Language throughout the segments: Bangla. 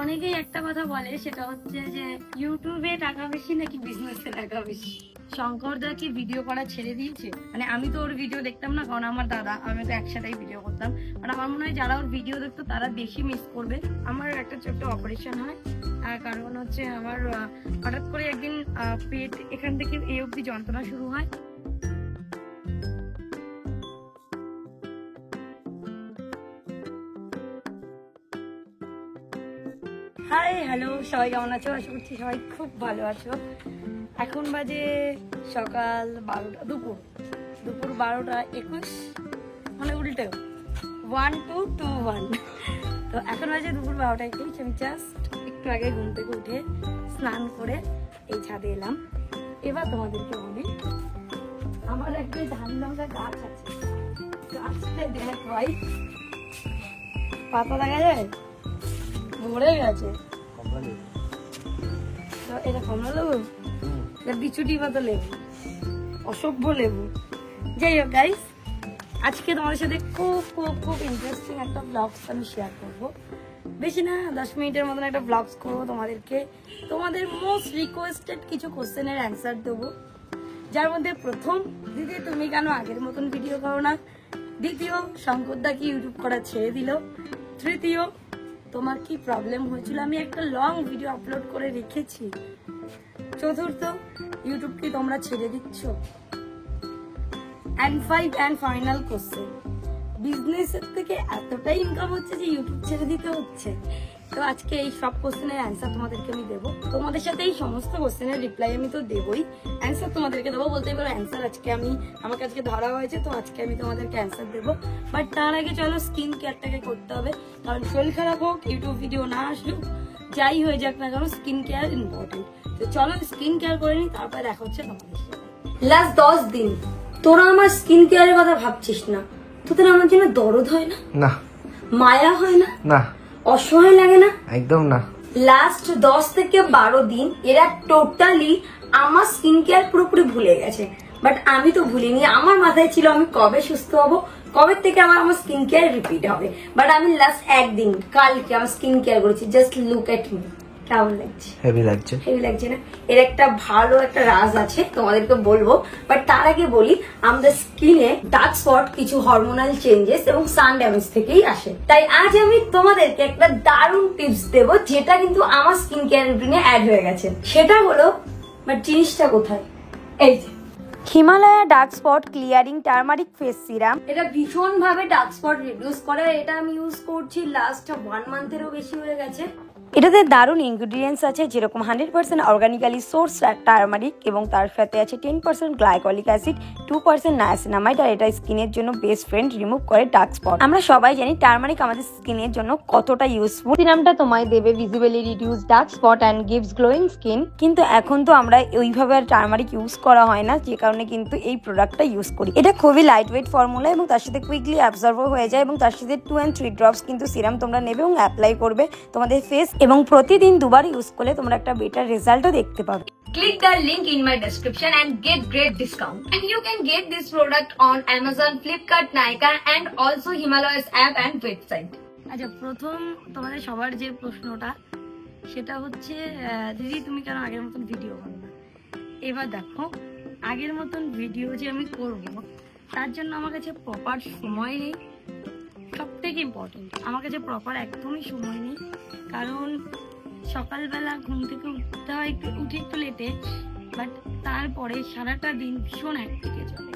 অনেকেই একটা কথা বলে, সেটা হচ্ছে যে ইউটিউবে টাকা বেশি নাকি বিজনেসে টাকা বেশি। শঙ্করদা কি ভিডিও করা ছেড়ে দিয়েছে? মানে আমি তো ওর ভিডিও দেখতাম না, কারণ আমার দাদা, আমি তো একসাথেই ভিডিও করতাম। আর আমার মনে হয় যারা ওর ভিডিও দেখতো তারা বেশি মিস করবে। আমার একটা ছোট্ট অপারেশন হয়, কারণ হচ্ছে আমার হঠাৎ করে একদিন পেট এখান থেকে এই অবধি যন্ত্রণা শুরু হয়। হাই, হ্যালো, সবাই কেমন আছো? আশা করছি সবাই খুব ভালো আছো। এখন বাজে সকাল 12টা, দুপুর 12:21, মানে উল্টো 1-2-2-1। তো এখন বাজে দুপুর 12:21। আমি জাস্ট একটু আগে ঘুম থেকে উঠে স্নান করে এই ছাদে এলাম। এবার তোমাদেরকে বলি, আমার একটা ধান লঙ্কা গাছ আছে। গাছটা দেখ ভাই, পাতা দেখা যায়, মরে গেছে। তো এটা কমলা লেবু, এটা বিচুটি পাতা লেবু, অসভ্য লেবু। যাই হোক গাইস, আজকে তোমাদের সাথে খুব খুব খুব ইন্টারেস্টিং একটা ব্লগস আমি শেয়ার করবো। বেশি না, 10 মিনিটের মতন একটা ব্লগস করবো তোমাদেরকে। তোমাদের মোস্ট রিকোয়েস্টেড কিছু কোশ্চেনের অ্যান্সার দেবো, যার মধ্যে প্রথম, দিদি তুমি কেন আগের মতন ভিডিও করো না? দ্বিতীয়, শঙ্করদা কি ইউটিউব করা ছেড়ে দিল? তৃতীয়, তোমার কি প্রবলেম হয়েছিল? আমি একটা লং ভিডিও আপলোড করে রেখেছি। চতুর্থ, ইউটিউব কি তোমরা ছেড়ে দিচ্ছ? এন্ড ফাইনাল কোশ্চেন, বিজনেসের থেকে এতটাই ইনকাম হচ্ছে যে ইউটিউব ছেড়ে দিতে হচ্ছে? তো আজকে এই সব কোশ্চেনের অ্যান্সার তোমাদেরকে আমি দেবো। তোমাদের সাথে এই সমস্ত কোশ্চেনের রিপ্লাই আমি তো দেবই, অ্যান্সার তোমাদেরকে দেবো, বলতেই পারো অ্যান্সার আজকে আমাকে আজকে ধরা হয়েছে, তো আজকে আমি তোমাদেরকে অ্যান্সার দেবো। বাট তার আগে চলো স্কিন কেয়ারটাকে করতে হবে, কারণ শরীর খারাপ হোক, ইউটিউব ভিডিও না আসলেও, যাই হয়ে যাক না কেন, স্কিন কেয়ার ইম্পর্টেন্ট। তো চলো স্কিন কেয়ার করে নিই, তারপরে দেখা হচ্ছে তোমাদের সাথে। লাস্ট 10 দিন তোরা আমার স্কিন কেয়ারের কথা ভাবছিস না? তোদের আমার জন্য দরদ হয় না? না। মায়া হয় না? না। অসহায় লাগে না? একদম না। লাস্ট 10 থেকে 12 দিন এরা টোটালি আমার স্কিন কেয়ার পুরোপুরি ভুলে গেছে। বাট আমি তো ভুলিনি, আমার মাথায় ছিল আমি কবে সুস্থ হব, কবে থেকে আমার স্কিন কেয়ার রিপিট হবে। বাট আমি লাস্ট একদিন, কালকে আমার স্কিন কেয়ার করেছি। Just look at me. কেমন লাগছে? হেভি লাগছে। হেভি লাগছে না? এর একটা ভালো একটা রাজ আছে, তোমাদেরকে বলবো। বাট তার আগে বলি, আমাদের স্কিনে ডার্ক স্পট কিছু হরমোনাল চেঞ্জেস এবং সান ড্যামেজ থেকেই আসে। তাই আজ আমি তোমাদেরকে একটা দারুণ টিপস দেবো, যেটা কিন্তু আমার স্কিন কেয়ার রুটিনে অ্যাড হয়ে গেছে। সেটা হলো, বাট জিনিসটা কোথায়? এই যে Himalaya dark spot clearing turmeric face serum. এটা ভীষণ ভাবে ডার্ক স্পট রিডিউস করে। এটা আমি ইউজ করছি লাস্ট 1 মান্থেরও বেশি হয়ে গেছে। এটাতে দারুণ ইনগ্রিডিয়েন্টস আছে, যেরকম 100% অর্গানিক্যালি সোর্স টার্মারিক, এবং তার সাথে আছে 10% গ্লাইকলিক অ্যাসিড, 2% নায়াসিনামাইড। আর এটা স্কিনের জন্য বেস্ট ফ্রেন্ড, রিমুভ করে ডার্ক স্পট। আমরা সবাই জানি টার্মারিক আমাদের স্কিনের জন্য কতটা ইউজফুল। সিরামটা তোমায় দেবে visibly reduce dark spot and gives glowing skin. কিন্তু এখন তো আমরা ওইভাবে আর টার্মারিক ইউজ করা হয় না, যে কারণে কিন্তু এই প্রোডাক্টটা ইউজ করি। এটা খুবই লাইট ওয়েট ফর্মুলা, এবং তার সাথে কুইকলি অ্যাবজর্ব হয়ে যায়, এবং তার সাথে 2 and 3 ড্রপস কিন্তু সিরাম তোমরা নেবে এবং অ্যাপ্লাই করবে তোমাদের ফেস, এবং প্রতিদিন 2 বার ইউজ করলে তোমরা একটা বেটার রেজাল্টও দেখতে পাবে। Click the link in my description and get great discount. And you can get this product on Amazon, Flipkart, Nykaa and also Himalayas app and website. আচ্ছা, প্রথম তোমাদের সবার যে প্রশ্নটা, সেটা হচ্ছে দিদি তুমি কেন আগের মতন ভিডিও করো না? এবার দেখো, আগের মতন ভিডিও যে আমি করব, তার জন্য আমার কাছে প্রপার সময় নেই। সব থেকে ইম্পর্টেন্ট, আমার কাছে প্রপার একদমই সময় নেই, কারণ সকালবেলা ঘুম থেকে উঠতে হয়, উঠে একটু লেটে, বাট তারপরে সারাটা দিন ভীষণ একদিকে চলে।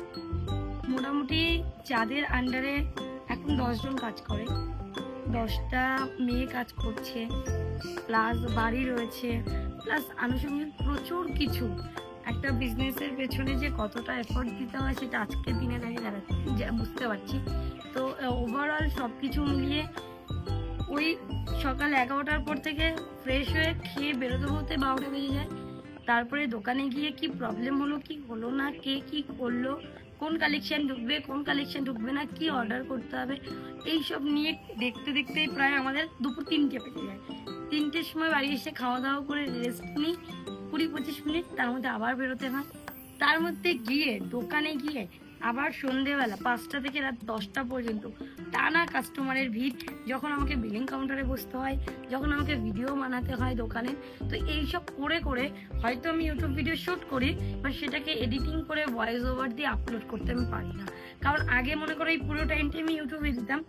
মোটামুটি যাদের আন্ডারে এখন 10 জন কাজ করে, 10টা মেয়ে কাজ করছে, প্লাস বাড়ি রয়েছে, প্লাস আনুষঙ্গিক প্রচুর কিছু। একটা বিজনেসের পেছনে যে কতটা এফোর্ট দিতে হয়, সেটা আজকের দিনে দাঁড়িয়ে বুঝতে পারছি। তো ওভারঅল সব কিছু মিলিয়ে ওই সকাল 11টার পর থেকে ফ্রেশ হয়ে খেয়ে বেরোতে বলতে 12টা বেজে যায়। তারপরে দোকানে গিয়ে কি প্রবলেম হলো, কি হলো না, কে কি করলো, কোন কালেকশন ঢুকবে, কোন কালেকশন ঢুকবে না, কি অর্ডার করতে হবে, এইসব নিয়ে দেখতে দেখতে প্রায় আমাদের দুপুর 3টে বেজে যায়। 3টের সময় বাড়ি এসে খাওয়া দাওয়া করে রেস্ট নিই 20-25 মিনিট, তার মধ্যে আবার বেরোতে হয়। তার মধ্যে গিয়ে দোকানে গিয়ে আবার সন্ধেবেলা 5টা থেকে রাত 10টা পর্যন্ত টানা কাস্টমারের ভিড়, যখন আমাকে বিলিং কাউন্টারে বসতে হয়, যখন আমাকে ভিডিও বানাতে হয় দোকানে, তো এইসব করে করে হয়তো আমি ইউটিউব ভিডিও শ্যুট করি, বাট সেটাকে এডিটিং করে ভয়েস ওভার দিয়ে আপলোড করতে আমি পারি না। কারণ আগে মনে করো এই পুরো টাইমটা আমি ইউটিউবে দিতাম,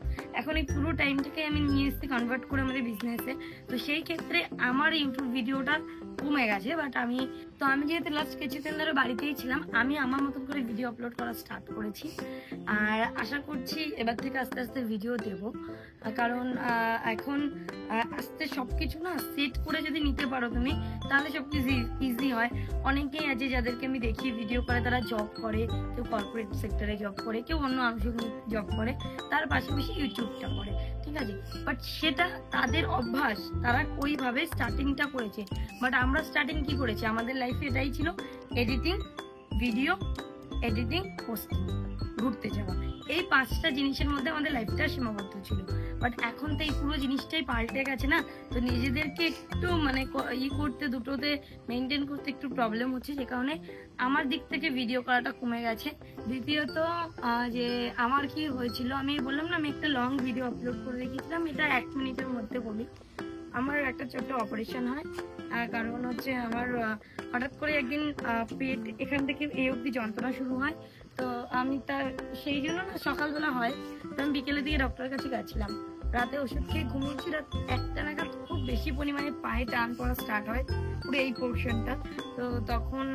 এখন এই পুরো টাইমটাকে আমি নিয়ে এসেছি কনভার্ট করে আমাদের বিজনেসে। তো সেই ক্ষেত্রে আমার ইউটিউব ভিডিওটা কমে গেছে। বাট আমি যেহেতু লাস্ট কিছুদিন ধরে বাড়িতেই ছিলাম, আমি আমার মতন করে ভিডিও আপলোড করা স্টার্ট করেছি। আর আশা করছি এবার থেকে আস্তে আস্তে ভিডিও দেব, কারণ এখন আস্তে সবকিছু না সেট করে যদি নিতে পারো তুমি, তাহলে সবকিছু ইজি হয়। অনেকেই আছে যাদেরকে আমি দেখি ভিডিও করে, তারা জব করে, কেউ কর্পোরেট সেক্টরে জব করে, কেউ অন্য আনুষঙ্গিক জব করে, তার পাশাপাশি ইউটিউবটা করে, ঠিক আছে। বাট সেটা তাদের অভ্যাস, তারা ওইভাবে স্টার্টিংটা করেছে। বাট আমরা স্টার্টিং কি করেছি, আমাদের লাইফে এটাই ছিল এডিটিং, ভিডিও এডিটিং, পোস্টিং, ঘুরতে যাওয়া, এই 5টা জিনিসের মধ্যে আমাদের লাইফটা সীমাবদ্ধ ছিল। বাট এখন তো এই পুরো জিনিসটাই পাল্টে গেছে না, তো নিজেদেরকে একটু মানে করতে, দুটোতে মেনটেন করতে একটু প্রবলেম হচ্ছে, যে কারণে আমার দিক থেকে ভিডিও করাটা কমে গেছে। দ্বিতীয়ত যে আমার কি হয়েছিল, আমি বললাম না আমি একটা লং ভিডিও আপলোড করে রেখেছিলাম, এটা 1 মিনিটের মধ্যে বলি। আমার একটা ছোট্ট অপারেশন হয়, কারণ হচ্ছে আমার হঠাৎ করে একদিন পেট এখান থেকে এই অবধি যন্ত্রণা শুরু হয়। তো আমি সেই জন্য না সকালবেলা হয়, তো আমি বিকেলের দিকে ডক্টরের কাছে গেছিলাম, রাতে ওষুধ খেয়ে ঘুমিয়েছি, রাত 1টা নাগাদ খুব বেশি পরিমাণে পায়ে টান পড়া স্টার্ট হয়, পুরো এই পোর্শনটা। তো তখন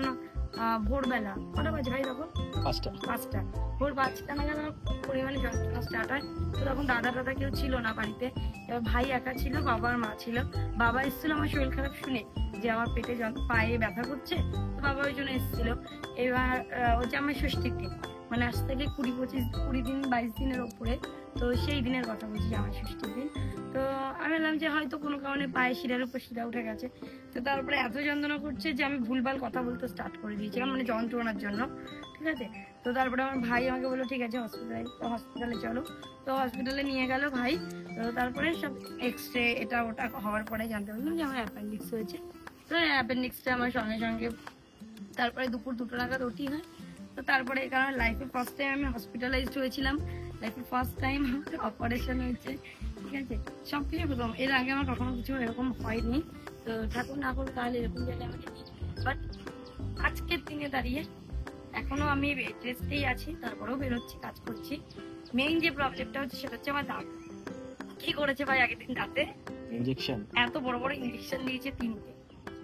ভোরবেলা কটা বাজে ভাই, তখন 5টা, ভোর 5টা নাগাদ আমার খুব পরিমাণে যন্ত্রণা স্টার্ট হয়। তো তখন দাদা কেউ ছিল না বাড়িতে, এবার ভাই একা ছিল, বাবা আর মা ছিল। বাবা এসেছিল আমার শরীর খারাপ শুনে, যে আমার পেটে পায়ে ব্যথা করছে, তো বাবা ওই জন্য এসেছিল। এবার হচ্ছে আমার ষষ্ঠীর দিন, মানে আজ থেকে 20 দিন 22 দিনের ওপরে, তো সেই দিনের কথা বলছি, আমার ষষ্ঠীর দিন। তো আমি বললাম যে হয়তো কোনো কারণে পায়ে শিরার উপর শিরা উঠে গেছে। তো তারপরে এত যন্ত্রণা করছে যে আমি ভুলভাল কথা বলতে স্টার্ট করে দিয়েছিলাম, মানে যন্ত্রণার জন্য, ঠিক আছে। তো তারপরে আমার ভাই আমাকে বললো ঠিক আছে হসপিটালে চলো। তো হসপিটালে নিয়ে গেল ভাই। তো তারপরে সব এক্সরে এটা ওটা হওয়ার পরে জানতে পারলাম যে আমার অ্যাপেন্ডিক্স হয়েছে। তো অ্যাপেন্ডিক্সটা আমার সঙ্গে সঙ্গে তারপরে দুপুর 2টো নাগাদ ওটি হয়। তো তারপরে এই কারণে লাইফে ফার্স্ট টাইম আমি হসপিটালাইজড হয়েছিলাম, লাইফে ফার্স্ট টাইম অপারেশন হয়েছে, ঠিক আছে। সব কিছু প্রথম, এর আগে আমার কখনো কিছু এরকম হয়নি। তো ঠাকুর না করুন তাহলে এরকম জায়গায় আমাকে, বাট আজকের দিনে দাঁড়িয়ে এখনো আমি বেড রেস্টেই আছি, তারপরেও বেরোচ্ছি, কাজ করছি। মেইন যে প্রবলেমটা হচ্ছে সেটা হচ্ছে আমার দাঁত। কি করেছে ভাই আগের দিন দাঁতে ইনজেকশন, এত বড় বড় ইনজেকশন দিয়েছে 3টে,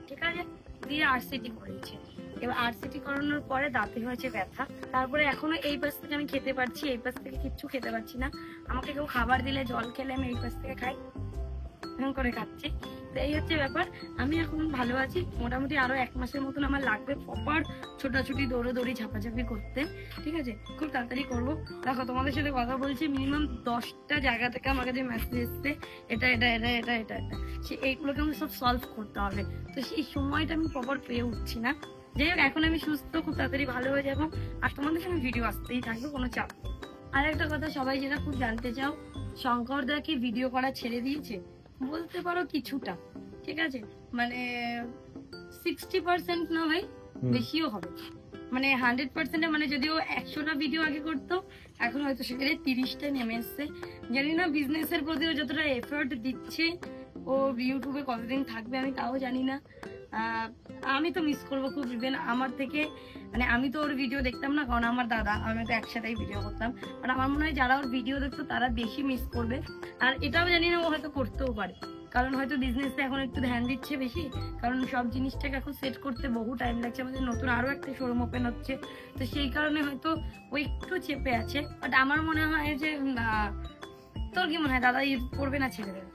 ঠিক আছে, দিয়ে আরসিটি করেছে। এবার আরসিটি করানোর পরে দাঁতে হয়েছে ব্যথা। তারপরে এখনো এই পাশ থেকে আমি খেতে পারছি, এই পাশ থেকে কিচ্ছু খেতে পারছি না। আমাকে কেউ খাবার দিলে, জল খেলে আমি এই পাশ থেকে খাই, এরকম করে খাচ্ছি। তো এই হচ্ছে ব্যাপার। আমি এখন ভালো আছি, মোটামুটি আরো 1 মাসের মতন আমার লাগবে প্রপার ছোটাছুটি, দৌড়োদৌড়ি, ঝাপাঝাপি করতে, ঠিক আছে। খুব তাড়াতাড়ি করবো। দেখো তোমাদের সাথে কথা বলছি, মিনিমাম 10টা জায়গা থেকে আমার কাছে মেসেজ এসছে, এটা এটা এটা এটা এটা এটা, এইগুলোকে আমি সব সলভ করতে হবে। তো সেই সময়টা আমি প্রপার পেয়ে উঠছি না। যাই হোক, এখন আমি সুস্থ, খুব তাড়াতাড়ি ভালো হয়ে যাবো, আর তোমাদের সঙ্গে ভিডিও আসতেই থাকবে, কোনো চাপ নেই। আর একটা কথা সবাই যেটা খুব জানতে চাও, শঙ্কর দা কি ভিডিও করা ছেড়ে দিয়েছে? বলতে পারো কিছুটা, ঠিক আছে, মানে 60% না ভাই, বেশিও হবে, মানে 100%, মানে যদিও 100টা ভিডিও আগে করতো, এখন হয়তো সেখানে 30টা নেমে এসছে। জানি না বিজনেসের প্রতিও যতটা এফোর্ট দিচ্ছে ও ইউটিউবে কতদিন থাকবে আমি তাও জানি না। আমি তো মিস করবো খুব, ইভেন আমার থেকে, মানে আমি তো ওর ভিডিও দেখতাম না, কারণ আমার দাদা, আমি তো একসাথেই ভিডিও করতাম, বাট আমার মনে হয় যারা ওর ভিডিও দেখতো তারা বেশি মিস করবে। আর এটাও জানি না ও হয়তো করতেও পারে, কারণ হয়তো বিজনেসে এখন একটু ধ্যান দিচ্ছে বেশি, কারণ সব জিনিসটাকে এখন সেট করতে বহু টাইম লাগছে, আমাদের নতুন আরো একটা শোরুম ওপেন হচ্ছে, তো সেই কারণে হয়তো ও একটু চেপে আছে। বাট আমার মনে হয় যে তোর কি মনে হয়, দাদা করবে না ছেড়ে দেবে?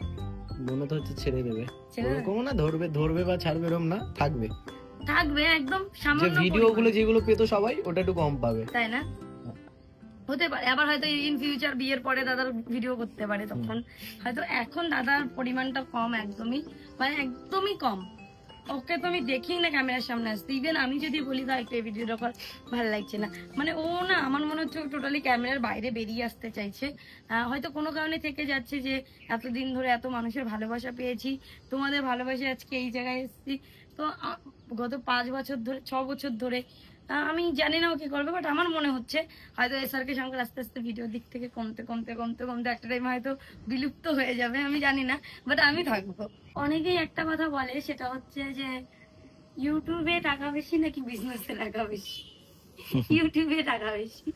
মনে তো হচ্ছে ছেড়ে দেবে, ছেড়ে দেবে? ওরকম না, ধরবে বা ছাড়বে এরকম না, থাকবে একদম যে সামান্য ভিডিও গুলো যেগুলো পেতো সবাই, ওটা একটু কম পাবে, তাই না? হতে পারে, আবার হয়তো ইন ফিউচার বিয়ের পরে দাদার ভিডিও করতে পারে, তখন হয়তো, এখন দাদার পরিমাণটা কম, একদমই, মানে একদমই কম। ওকে তো আমি দেখি না ক্যামেরার সামনে আসতে, ইভেন আমি যদি বলি দা একটু এই ভিডিওটা কর, ভালো লাগছে না, মানে ও না, আমার মনে হচ্ছে টোটালি ক্যামেরার বাইরে বেরিয়ে আসতে চাইছে। হয়তো কোনো কারণে থেকে যাচ্ছে যে এতদিন ধরে এত মানুষের ভালোবাসা পেয়েছি, তোমাদের ভালোবাসা আজকে এই জায়গায় এসেছি। তো গত 5 বছর ধরে, 6 বছর ধরে আমি জানি না ও কি করবে, বাট আমার মনে হচ্ছে হয়তো এসআরকে সঙ্গে আস্তে আস্তে ভিডিওর দিক থেকে কমতে কমতে কমতে কমতে একটা টাইম হয়তো বিলুপ্ত হয়ে যাবে, আমি জানি না, বাট আমি থাকবো। অনেকেই একটা কথা বলে, সেটা হচ্ছে যে ইউটিউবে টাকা বেশি নাকি বিজনেসে টাকা বেশি? ইউটিউবে টাকা বেশি।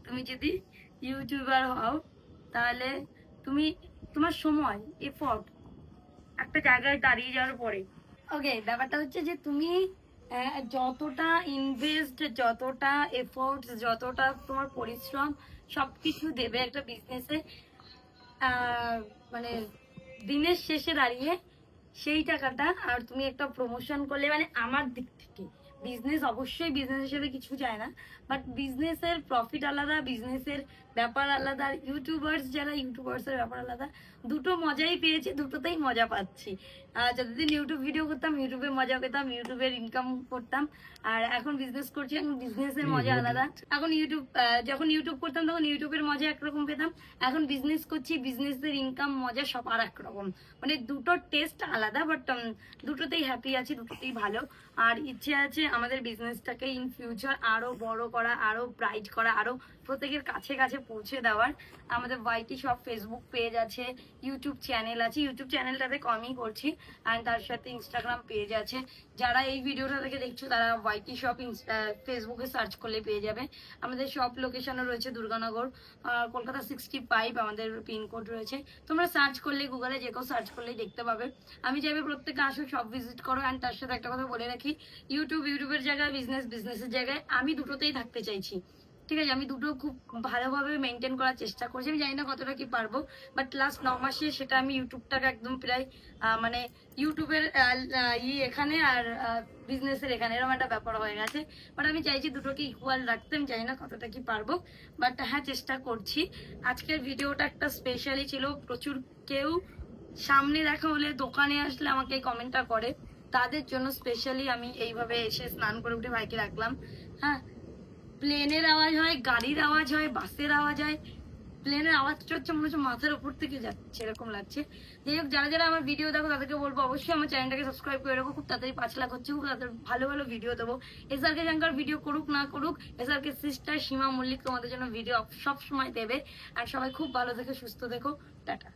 তুমি যদি ইউটিউবার হও তাহলে তুমি তোমার সময় এফোর্ট একটা জায়গায় দাঁড়িয়ে যাওয়ার পরে, ওকে, ব্যাপারটা হচ্ছে যে তুমি যতটা ইনভেস্ট, যতটা এফোর্টস, যতটা তোমার পরিশ্রম সবকিছু দেবে একটা বিজনেসে, মানে দিনের শেষে দাঁড়িয়ে সেই টাকাটা, আর তুমি একটা প্রমোশন করলে, মানে আমার দিক থেকে বিজনেস অবশ্যই বিজনেস হিসেবে কিছু চায় না, বাট বিজনেসের প্রফিট আলাদা, বিজনেসের ব্যাপার আলাদা, আর ইউটিউবার্স যারা ইউটিউবার্সের ব্যাপার আলাদা। দুটো মজাই পেয়েছি, দুটোতেই মজা পাচ্ছি। যতদিন ইউটিউব ভিডিও করতাম ইউটিউবে মজা পেতাম, ইউটিউবের ইনকাম করতাম, আর এখন বিজনেস করছি, এখন বিজনেসের মজা আলাদা। এখন যখন ইউটিউব করতাম তখন ইউটিউবের মজা একরকম পেতাম, এখন বিজনেস করছি, বিজনেসের ইনকাম মজা সব আর এক রকম। মানে দুটোর টেস্ট আলাদা, বাট দুটোতেই হ্যাপি আছি, দুটোতেই ভালো। আর ইচ্ছে আছে আমাদের বিজনেসটাকে ইন ফিউচার আরো বড় করা, আরো ব্রাইট করা, আরো প্রত্যেকের কাছে কাছে পৌঁছে দেওয়ার। আমাদের ওয়াইটি শপ ফেসবুক পেজ আছে, ইউটিউব চ্যানেল আছে, ইউটিউব চ্যানেলটাতে কমই করছি, আর তার সাথে ইনস্টাগ্রাম পেজ আছে। যারা এই ভিডিওটা থেকে দেখছো তারা ওয়াইটি শপ ফেসবুকে সার্চ করলে পেয়ে যাবে। আমাদের শপ লোকেশনও রয়েছে দুর্গানগর, কলকাতা 65 আমাদের পিনকোড রয়েছে। তোমরা সার্চ করলে, গুগলে যে কেউ সার্চ করলেই দেখতে পাবে। আমি চাইবে প্রত্যেকে আসো, সব ভিজিট করো। অ্যান্ড তার সাথে একটা কথা বলে রাখি, ইউটিউবের জায়গায় বিজনেস, বিজনেসের জায়গায় আমি দুটোতেই থাকতে চাইছি, ঠিক আছে? আমি দুটো খুব ভালোভাবে মেনটেন করার চেষ্টা করছি। আমি জানি না কতটা কি পারবো, বাট লাস্ট 9 মাসে সেটা আমি ইউটিউবটাকে একদম প্রায় মানে ইউটিউবের এখানে আর বিজনেসের এখানে এরকম একটা ব্যাপার হয়ে গেছে। বাট আমি চাইছি দুটোকে ইকুয়াল রাখতে। আমি জানি না কতটা কি পারবো, বাট হ্যাঁ, চেষ্টা করছি। আজকের ভিডিওটা একটা স্পেশালি ছিল। প্রচুর কেউ সামনে দেখা হলে, দোকানে আসলে আমাকে কমেন্টটা করে, তাদের জন্য স্পেশালি আমি এইভাবে এসে স্নান করে উঠে ভাইকে রাখলাম। হ্যাঁ, প্লেনের আওয়াজ হয়, গাড়ির আওয়াজ হয়, বাসের আওয়াজ হয়, প্লেনের আওয়াজটা হচ্ছে মনে হচ্ছে মাথার উপর থেকে যাচ্ছে, এরকম লাগছে। যাই হোক, যারা যারা আমার ভিডিও দেখো তাদেরকে বলবো অবশ্যই আমার চ্যানেলটাকে সাবস্ক্রাইব করে রাখো। খুব তাড়াতাড়ি 5 লাখ হচ্ছে, খুব তাড়াতাড়ি ভালো ভালো ভিডিও দেবো। এসআরকে জাঙ্কার ভিডিও করুক না করুক, এসআরকে সিস্টার সীমা মল্লিক তোমাদের জন্য ভিডিও সব সময় দেবে। আর সবাই খুব ভালো থেকো, সুস্থ থেকো, টাটা।